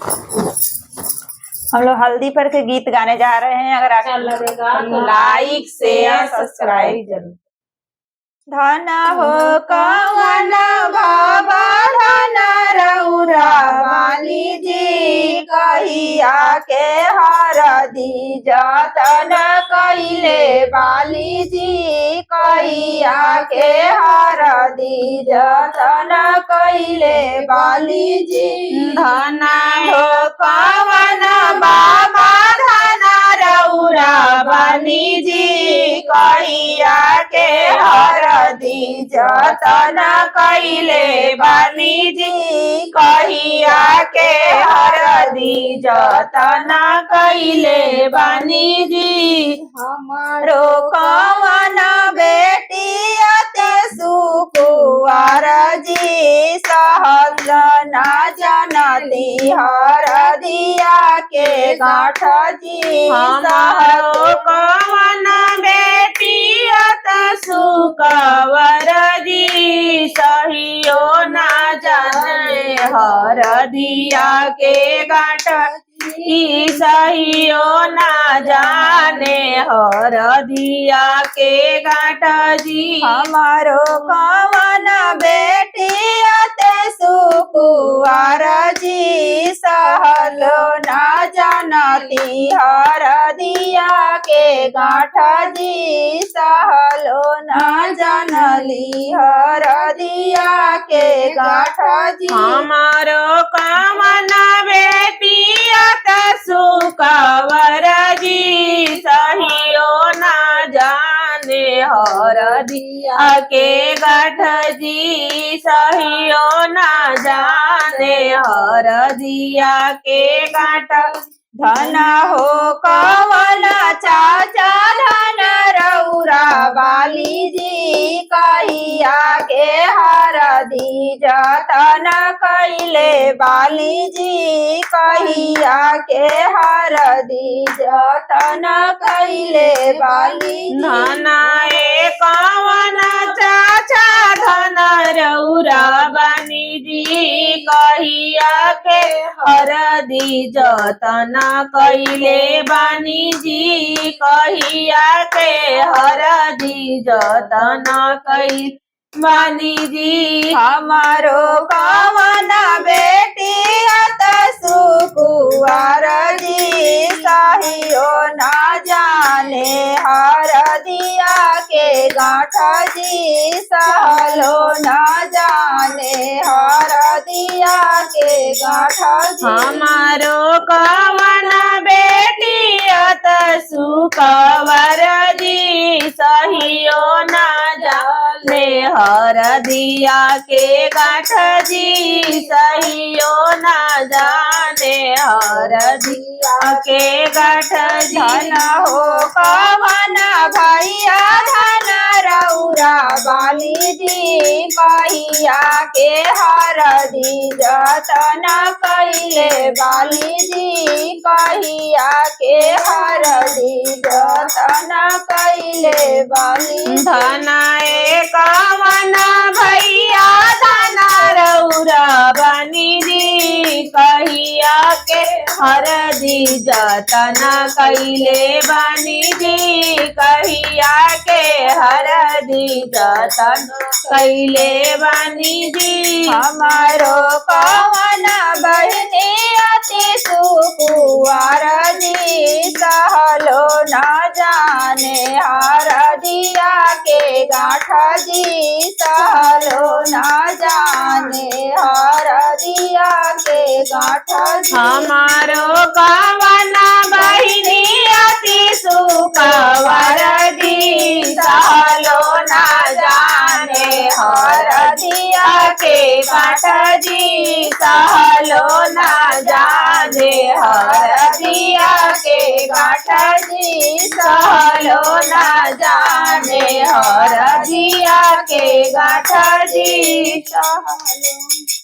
हम लोग हल्दी पर के गीत गाने जा रहे हैं। अगर अच्छा लगेगा तो लाइक शेयर सब्सक्राइब जरूर। धन हो कवन बाबा धन रउरा बानी जी, कहिया के हरदी जतन कइले बाली जी, कहिया के हरदी जतन कइले बाली जी। धन हो कवन बाबा धन रउरा बानी जी, कहिया के हरदी जतन कइले बानी जी, कहिया के हरदी जतन कइले बानी जी। हमारो कवन बेटी अते सुकुवार जी, सहल न जनती हरदिया के गाँठ जी। हमारो कवन बेटी अते सुकुवार जी, सहियो न जाने हरदिया के गाँठ जी, सहियो न जाने हरदिया के गाँठ जी। हमारो कवन बेटी अते सुकुवार जी, सहलो न जानती हरदिया के गाँठ जी, सहलो न जानली हरदिया के गाँठ जी। हमारो कवन बेटी सुकुवार जी, सहियो न जाने हरदिया के गाँठ जी, सहियो न जाने हरदिया के गाँठ। धन हो कवन चाचा धन रउरा बाली जी, कहिया के हरदी जतन कइले बाली जी, कहिया के हरदी जतन कइले बाली। धन कवन चाचा धन रउरा बानी जी, कहिया के हरदी जतन कइले बानी जी, कहिया के हरदी जतन कइले बानी जी। हमारो कवन बेटी अत सुकुवार जी, सहियो न जाने हरदिया के गाँठ जी, सहलो न जाने हरदिया के गाँठ जी। हमारो कवन बेटी अत सुकुवार जी, सहियो न जाने हरदिया के गाँठ जी, सहियो न जाने हरदिया के गाँठ जी। धन हो कवन भैया धन रउरा बाली जी, कहिया के हरदी जतन कइले बाली जी, कहिया के हरदी जतन कइले बाली। धन कवन भैया धन रउरा बानी जी, कहिया के हरदी जतन कइले बानी जी, कहिया के हरदी जतन कइले बानी जी। हमारो कवन बहिनी अति सुकुवार जी, सहलो न जाने हरदिया के गाँठ जी, सहलो न जाने हरदिया के गाँठ जी। हमारो कवन बहिनी अति सुकुवार जी, सहलो न जाने हरदिया के गाँठ जी, सहलो न जाने हरदिया के गाँठ जी, सहलो न जाने हरदिया के गाँठ जी, सहलो।